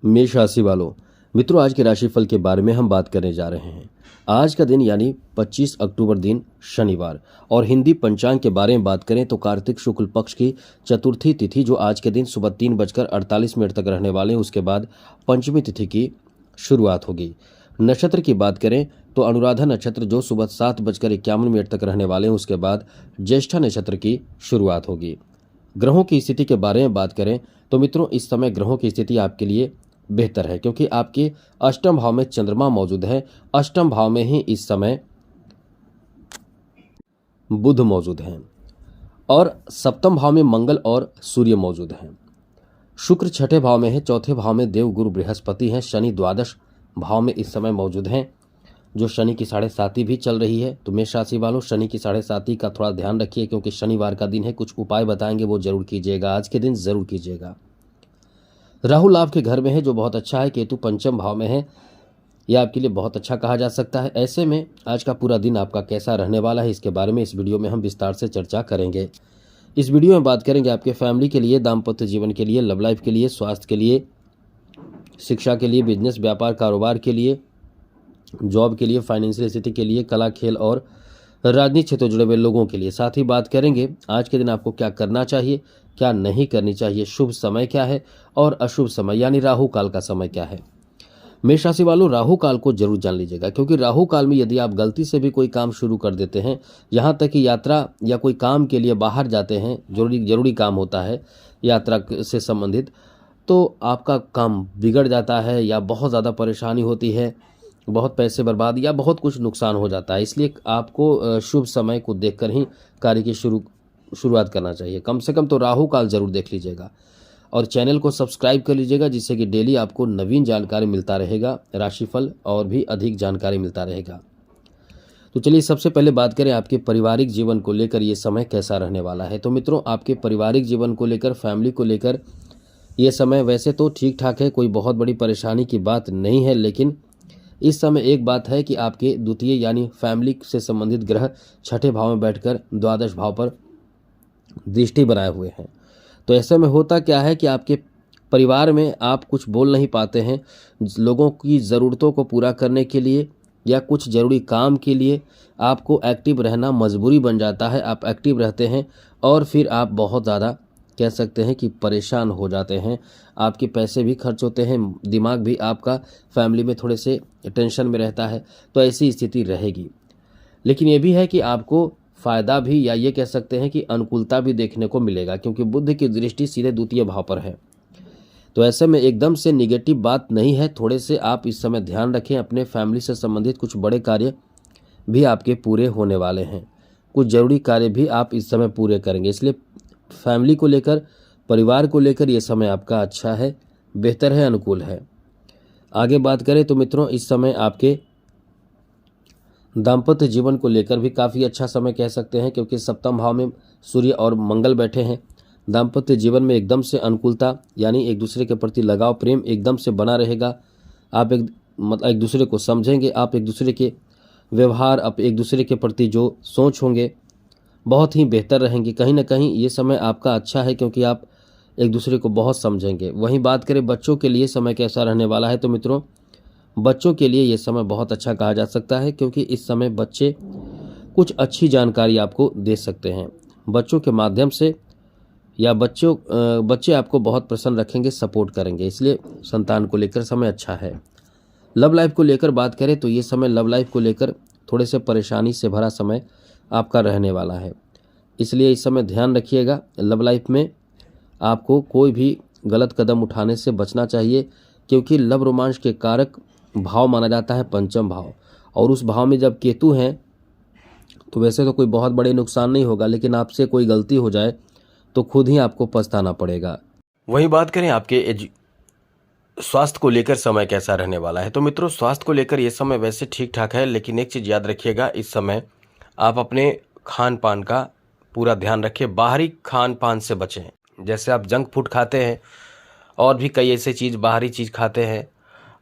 मेष राशि वालों, मित्रों, आज के राशिफल के बारे में हम बात करने जा रहे हैं। आज का दिन यानी 25 अक्टूबर दिन शनिवार और हिंदी पंचांग के बारे में बात करें तो कार्तिक शुक्ल पक्ष की चतुर्थी तिथि जो आज के दिन सुबह 3:48 तक रहने वाले हैं, उसके बाद पंचमी तिथि की शुरुआत होगी। नक्षत्र की बात करें तो अनुराधा नक्षत्र जो सुबह 7:51 तक रहने वाले हैं, उसके बाद ज्येष्ठा नक्षत्र की शुरुआत होगी। ग्रहों की स्थिति के बारे में बात करें तो मित्रों, इस समय ग्रहों की स्थिति आपके लिए बेहतर है क्योंकि आपके अष्टम भाव में चंद्रमा मौजूद है। अष्टम भाव में ही इस समय बुध मौजूद हैं और सप्तम भाव में मंगल और सूर्य मौजूद हैं। शुक्र छठे भाव में है। चौथे भाव में देव गुरु बृहस्पति हैं। शनि द्वादश भाव में इस समय मौजूद हैं, जो शनि की 7.5 भी चल रही है। तो मेष राशि वालों, शनि की 7.5 का थोड़ा ध्यान रखिए क्योंकि शनिवार का दिन है। कुछ उपाय बताएंगे, वो जरूर कीजिएगा, आज के दिन जरूर कीजिएगा। राहु लाभ के घर में है जो बहुत अच्छा है। केतु पंचम भाव में है, यह आपके लिए बहुत अच्छा कहा जा सकता है। ऐसे में आज का पूरा दिन आपका कैसा रहने वाला है, इसके बारे में इस वीडियो में हम विस्तार से चर्चा करेंगे। इस वीडियो में बात करेंगे आपके फैमिली के लिए, दाम्पत्य जीवन के लिए, लव लाइफ के लिए, स्वास्थ्य के लिए, शिक्षा के लिए, बिजनेस व्यापार कारोबार के लिए, जॉब के लिए, फाइनेंशियल स्थिति के लिए, कला खेल और राजनीतिक क्षेत्र जुड़े हुए लोगों के लिए। साथ ही बात करेंगे आज के दिन आपको क्या करना चाहिए, क्या नहीं करनी चाहिए, शुभ समय क्या है और अशुभ समय यानी राहु काल का समय क्या है। मेष राशि वालों, राहु काल को जरूर जान लीजिएगा क्योंकि राहु काल में यदि आप गलती से भी कोई काम शुरू कर देते हैं, यहाँ तक कि यात्रा या कोई काम के लिए बाहर जाते हैं, जरूरी काम होता है यात्रा से संबंधित, तो आपका काम बिगड़ जाता है या बहुत ज़्यादा परेशानी होती है, बहुत पैसे बर्बाद या बहुत कुछ नुकसान हो जाता है। इसलिए आपको शुभ समय को देखकर ही कार्य की शुरुआत करना चाहिए। कम से कम तो राहु काल जरूर देख लीजिएगा और चैनल को सब्सक्राइब कर लीजिएगा जिससे कि डेली आपको नवीन जानकारी मिलता रहेगा, राशिफल और भी अधिक जानकारी मिलता रहेगा। तो चलिए सबसे पहले बात करें आपके पारिवारिक जीवन को लेकर ये समय कैसा रहने वाला है। तो मित्रों, आपके पारिवारिक जीवन को लेकर, फैमिली को लेकर ये समय वैसे तो ठीक ठाक है, कोई बहुत बड़ी परेशानी की बात नहीं है, लेकिन इस समय एक बात है कि आपके द्वितीय यानी फैमिली से संबंधित ग्रह छठे भाव में बैठकर द्वादश भाव पर दृष्टि बनाए हुए हैं। तो ऐसे में होता क्या है कि आपके परिवार में आप कुछ बोल नहीं पाते हैं। लोगों की ज़रूरतों को पूरा करने के लिए या कुछ ज़रूरी काम के लिए आपको एक्टिव रहना मजबूरी बन जाता है। आप एक्टिव रहते हैं और फिर आप बहुत ज़्यादा कह सकते हैं कि परेशान हो जाते हैं। आपके पैसे भी खर्च होते हैं, दिमाग भी आपका फैमिली में थोड़े से टेंशन में रहता है। तो ऐसी स्थिति रहेगी, लेकिन ये भी है कि आपको फ़ायदा भी या ये कह सकते हैं कि अनुकूलता भी देखने को मिलेगा क्योंकि बुध की दृष्टि सीधे द्वितीय भाव पर है। तो ऐसे में एकदम से निगेटिव बात नहीं है। थोड़े से आप इस समय ध्यान रखें, अपने फैमिली से संबंधित कुछ बड़े कार्य भी आपके पूरे होने वाले हैं, कुछ ज़रूरी कार्य भी आप इस समय पूरे करेंगे। इसलिए फैमिली को लेकर, परिवार को लेकर ये समय आपका अच्छा है, बेहतर है, अनुकूल है। आगे बात करें तो मित्रों, इस समय आपके दाम्पत्य जीवन को लेकर भी काफ़ी अच्छा समय कह सकते हैं क्योंकि सप्तम भाव में सूर्य और मंगल बैठे हैं। दाम्पत्य जीवन में एकदम से अनुकूलता यानी एक दूसरे के प्रति लगाव, प्रेम एकदम से बना रहेगा। आप एक दूसरे को समझेंगे, आप एक दूसरे के व्यवहार, आप एक दूसरे के प्रति जो सोच होंगे बहुत ही बेहतर रहेंगे। कहीं ना कहीं ये समय आपका अच्छा है क्योंकि आप एक दूसरे को बहुत समझेंगे। वहीं बात करें बच्चों के लिए समय कैसा रहने वाला है, तो मित्रों, बच्चों के लिए ये समय बहुत अच्छा कहा जा सकता है क्योंकि इस समय बच्चे कुछ अच्छी जानकारी आपको दे सकते हैं। बच्चों के माध्यम से या बच्चे आपको बहुत प्रसन्न रखेंगे, सपोर्ट करेंगे, इसलिए संतान को लेकर समय अच्छा है। लव लाइफ को लेकर बात करें तो ये समय लव लाइफ को लेकर थोड़े से परेशानी से भरा समय आपका रहने वाला है, इसलिए इस समय ध्यान रखिएगा। लव लाइफ में आपको कोई भी गलत कदम उठाने से बचना चाहिए क्योंकि लव रोमांस के कारक भाव माना जाता है पंचम भाव, और उस भाव में जब केतु हैं तो वैसे तो कोई बहुत बड़े नुकसान नहीं होगा, लेकिन आपसे कोई गलती हो जाए तो खुद ही आपको पछताना पड़ेगा। वहीं बात करें आपके स्वास्थ्य को लेकर समय कैसा रहने वाला है, तो मित्रों, स्वास्थ्य को लेकर ये समय वैसे ठीक ठाक है, लेकिन एक चीज़ याद रखिएगा, इस समय आप अपने खान पान का पूरा ध्यान रखिए। बाहरी खान पान से बचें, जैसे आप जंक फूड खाते हैं और भी कई ऐसे चीज़ बाहरी चीज़ खाते हैं,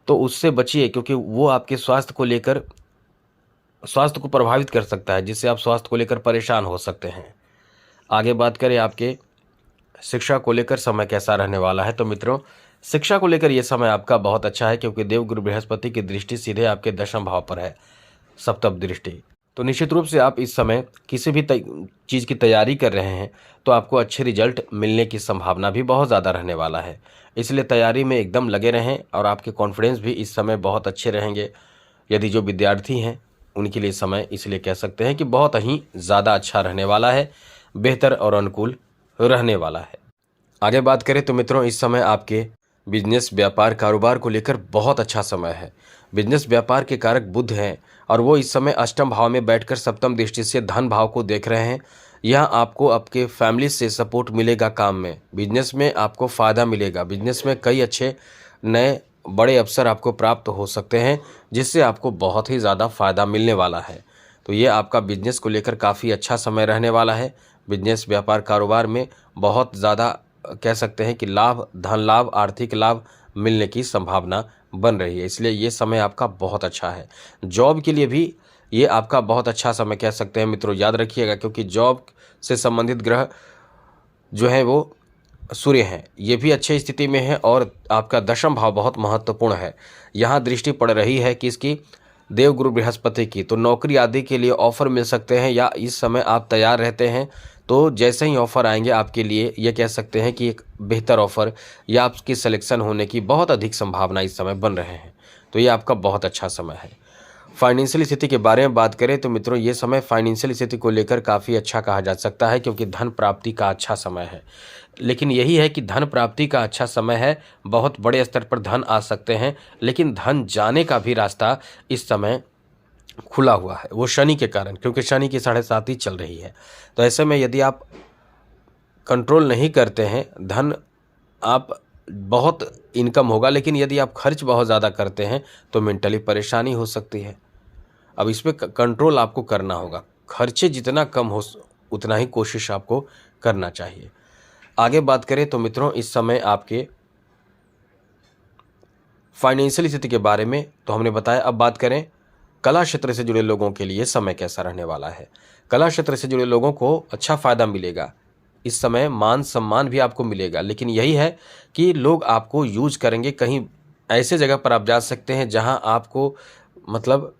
तो उससे बचिए क्योंकि वो आपके स्वास्थ्य को प्रभावित कर सकता है, जिससे आप स्वास्थ्य को लेकर परेशान हो सकते हैं। आगे बात करें आपके शिक्षा को लेकर समय कैसा रहने वाला है, तो मित्रों, शिक्षा को लेकर यह समय आपका बहुत अच्छा है, क्योंकि देवगुरु बृहस्पति की दृष्टि सीधे आपके दशम भाव पर है, सप्तम दृष्टि। तो निश्चित रूप से आप इस समय किसी भी चीज़ की तैयारी कर रहे हैं तो आपको अच्छे रिजल्ट मिलने की संभावना भी बहुत ज़्यादा रहने वाला है। इसलिए तैयारी में एकदम लगे रहें और आपके कॉन्फिडेंस भी इस समय बहुत अच्छे रहेंगे। यदि जो विद्यार्थी हैं उनके लिए समय इसलिए कह सकते हैं कि बहुत ही ज़्यादा अच्छा रहने वाला है, बेहतर और अनुकूल रहने वाला है। आगे बात करें तो मित्रों, इस समय आपके बिजनेस, व्यापार, कारोबार को लेकर बहुत अच्छा समय है। बिजनेस व्यापार के कारक बुध हैं और वो इस समय अष्टम भाव में बैठकर सप्तम दृष्टि से धन भाव को देख रहे हैं। यह आपको आपके फैमिली से सपोर्ट मिलेगा काम में, बिजनेस में आपको फ़ायदा मिलेगा, बिजनेस में कई अच्छे नए बड़े अवसर आपको प्राप्त हो सकते हैं, जिससे आपको बहुत ही ज़्यादा फ़ायदा मिलने वाला है। तो ये आपका बिजनेस को लेकर काफ़ी अच्छा समय रहने वाला है। बिजनेस, व्यापार, कारोबार में बहुत ज़्यादा कह सकते हैं कि लाभ, धन लाभ, आर्थिक लाभ मिलने की संभावना बन रही है, इसलिए ये समय आपका बहुत अच्छा है। जॉब के लिए भी ये आपका बहुत अच्छा समय कह सकते हैं मित्रों, याद रखिएगा, क्योंकि जॉब से संबंधित ग्रह जो है वो सूर्य हैं, ये भी अच्छी स्थिति में है और आपका दशम भाव बहुत महत्वपूर्ण है। यहाँ दृष्टि पड़ रही है कि इसकी देवगुरु बृहस्पति की, तो नौकरी आदि के लिए ऑफर मिल सकते हैं, या इस समय आप तैयार रहते हैं तो जैसे ही ऑफ़र आएंगे आपके लिए, ये कह सकते हैं कि एक बेहतर ऑफ़र या आपकी सिलेक्शन होने की बहुत अधिक संभावना इस समय बन रहे हैं। तो ये आपका बहुत अच्छा समय है। फाइनेंशियल स्थिति के बारे में बात करें तो मित्रों, ये समय फाइनेंशियल स्थिति को लेकर काफ़ी अच्छा कहा जा सकता है, क्योंकि धन प्राप्ति का अच्छा समय है। लेकिन यही है कि धन प्राप्ति का अच्छा समय है, बहुत बड़े स्तर पर धन आ सकते हैं, लेकिन धन जाने का भी रास्ता इस समय खुला हुआ है, वो शनि के कारण, क्योंकि शनि की 7.5 चल रही है। तो ऐसे में यदि आप कंट्रोल नहीं करते हैं, धन आप बहुत इनकम होगा, लेकिन यदि आप खर्च बहुत ज़्यादा करते हैं तो मेंटली परेशानी हो सकती है। अब इस पर कंट्रोल आपको करना होगा, खर्चे जितना कम हो उतना ही कोशिश आपको करना चाहिए। आगे बात करें तो मित्रों, इस समय आपके फाइनेंशियल स्थिति के बारे में तो हमने बताया। अब बात करें कला क्षेत्र से जुड़े लोगों के लिए समय कैसा रहने वाला है। कला क्षेत्र से जुड़े लोगों को अच्छा फ़ायदा मिलेगा, इस समय मान सम्मान भी आपको मिलेगा, लेकिन यही है कि लोग आपको यूज करेंगे। कहीं ऐसे जगह पर आप जा सकते हैं जहां आपको मतलब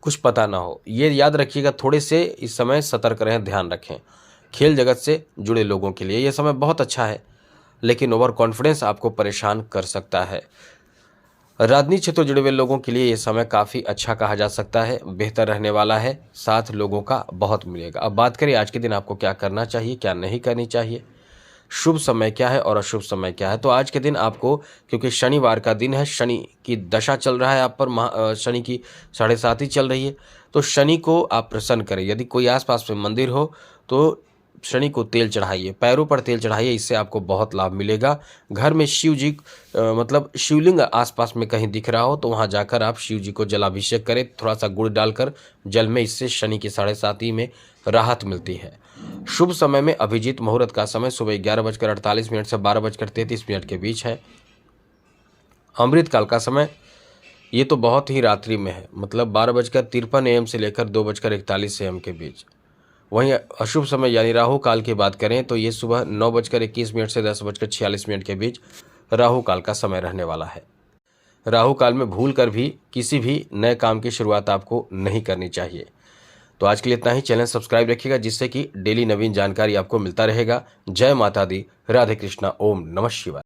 कुछ पता ना हो, ये याद रखिएगा। थोड़े से इस समय सतर्क रहें, ध्यान रखें। खेल जगत से जुड़े लोगों के लिए ये समय बहुत अच्छा है, लेकिन ओवर कॉन्फिडेंस आपको परेशान कर सकता है। राजनीति क्षेत्र जुड़े हुए लोगों के लिए ये समय काफ़ी अच्छा कहा जा सकता है, बेहतर रहने वाला है, साथ लोगों का बहुत मिलेगा। अब बात करें आज के दिन आपको क्या करना चाहिए, क्या नहीं करनी चाहिए, शुभ समय क्या है और अशुभ समय क्या है। तो आज के दिन आपको, क्योंकि शनिवार का दिन है, शनि की दशा चल रहा है आप पर, शनि की 7.5 चल रही है, तो शनि को आप प्रसन्न करें। यदि कोई आसपास में मंदिर हो तो शनि को तेल चढ़ाइए, पैरों पर तेल चढ़ाइए, इससे आपको बहुत लाभ मिलेगा। घर में शिव जी मतलब शिवलिंग आसपास में कहीं दिख रहा हो तो वहां जाकर आप शिव जी को जलाभिषेक करें, थोड़ा सा गुड़ डालकर जल में, इससे शनि की 7.5 में राहत मिलती है। शुभ समय में अभिजीत मुहूर्त का समय सुबह 11:48 से 12:33 के बीच है। अमृत काल का समय ये तो बहुत ही रात्रि में है, मतलब 12:53 AM से लेकर 2:41 AM के बीच। वहीं अशुभ समय यानी राहु काल की बात करें तो ये सुबह 9:21 से 10:46 के बीच राहु काल का समय रहने वाला है। राहु काल में भूल कर भी किसी भी नए काम की शुरुआत आपको नहीं करनी चाहिए। तो आज के लिए इतना ही। चैनल सब्सक्राइब रखिएगा, जिससे कि डेली नवीन जानकारी आपको मिलता रहेगा। जय माता दी, राधे कृष्णा, ओम नमः शिवाय।